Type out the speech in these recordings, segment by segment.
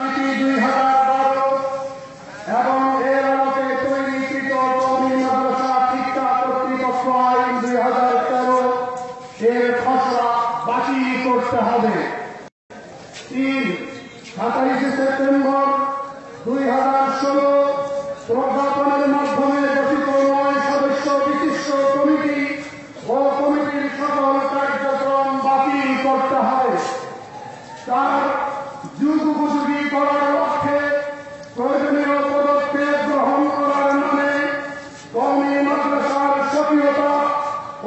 2012 এবং এর আলোকে তৈরিকৃত কওমি মাদ্রাসা শিক্ষা কর্তৃপক্ষ আইন 2013 এর খসড়া বাতিল করতে হবে। 27 সেপ্টেম্বর 2016 প্রজ্ঞাপনের মাধ্যমে গঠিত 9 সদস্য বিশিষ্ট কমিটি ও কমিটির সকল কার্যক্রম বাতিল করতে হবে। তার যুগোপযোগী করার লক্ষ্যে প্রয়োজনীয় পদক্ষেপ গ্রহণ করার নামে কওমি মাদ্রাসার স্বকীয়তা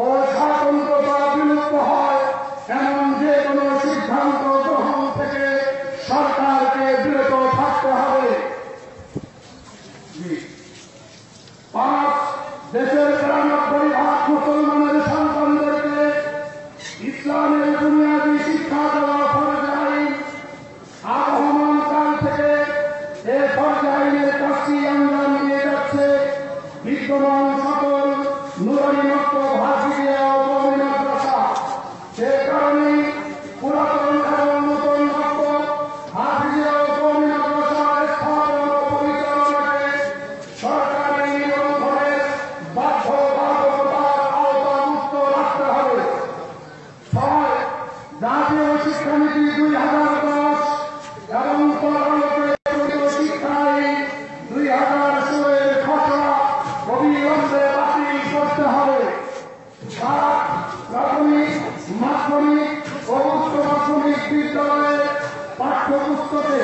ও স্বাতন্ত্র্যতা বিলুপ্ত হয় এমন যে কোনো সিদ্ধান্ত গ্রহণ থেকে সরকারকে বিরত থাকতে হবে। 5 দেশের 93% মুসলমানের সন্তানদেরকে ইসলামের বুনিয়াদী শিক্ষা দেওয়া ফরজ আইন। আগমন কাল থেকে এ ফরজ আইনের কাজটি আঞ্জাম দিয়ে যাচ্ছে বিদ্যমান সকল নুরানি মক্তব হাফিজিয়া ও কওমি মাদ্রাসা। সে কারণেই পুরাতন এবং নতুন মক্তব হাফিজিয়া ও কওমি মাদ্রাসার স্থাপন ও পরিচালনাকে সরকারি নিবন্ধনের বাধ্যবাধকতার আওতামুক্ত রাখতে হবে। 6 জাতীয় শিক্ষানীতি 2010 এবং শিক্ষা আইন 2016 এর খসড়া অবিলম্বে বাতিল করতে হবে। 7 প্রাথমিক, মাধ্যমিক ও উচ্চ মাধ্যমিক বিদ্যালয়ে পাঠ্যপুস্তকে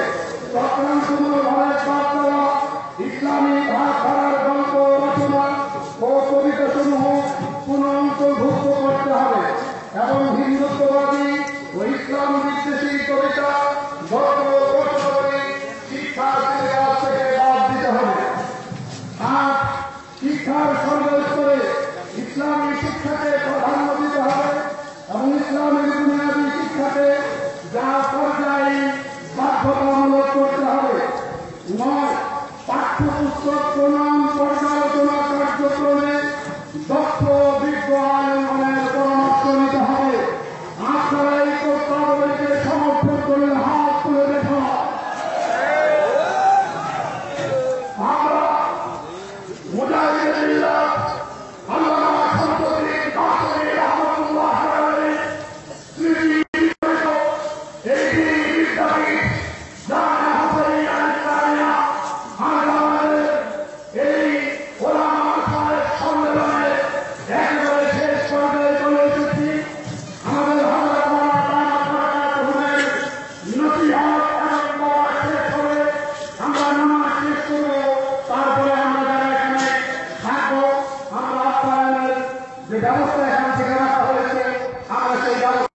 চক্রান্তমূলকভাবে বাদ দেওয়া ইসলামী ধারার গল্প রচনা ও কবিতাসমূহ পুনঃ অন্তর্ভুক্ত করতে হবে এবং হিন্দুত্ববাদী ও ইসলাম বিদ্বেষী কবিতা গল্প শিক্ষা সিলেবাস থেকে বাদ দিতে হবে। 8 শিক্ষার সর্বস্তরে ইসলামী শিক্ষাকে প্রাধান্য দিতে হবে এবং ইসলামের বুনিয়াদী শিক্ষাকে যা পর্যায়ে বাধ্যতামূলক করতে হবে। 9 পাঠ্যপুস্তক প্রণয়ন পর্যালোচনা কার্যক্রমে দক্ষ বিজ্ঞ আইনগণের পরামর্শ নিতে হবে। আপনারা এই প্রস্তাবগুলিকে সমর্থন করলে হাত তুলে দেখুন। আমরা মুজাহিদুল্লাহ আল্লামা শামসুদ্দীন কাসেমী রাহমাতুল্লাহ আলাইহি এই বিদ্যাপীঠ জামিয়া হুসাইনিয়া ইসলামিয়া আন্দোলনের এই ওলামা মাসায়েখ সম্মেলনে একেবারে শেষ পর্যায়ে চলে এসেছি। আমাদের হযরত মাওলানা বারাকাতুহুমের নসিহত এবং বয়ান শেষ হবে, আমরা নামাজ শেষ করব, তারপরে আমরা যারা এখানে থাকবো আমরা আপ্যায়নের যে ব্যবস্থা এখান থেকে রাখা হয়েছে আমরা সেই ব্যবস্থা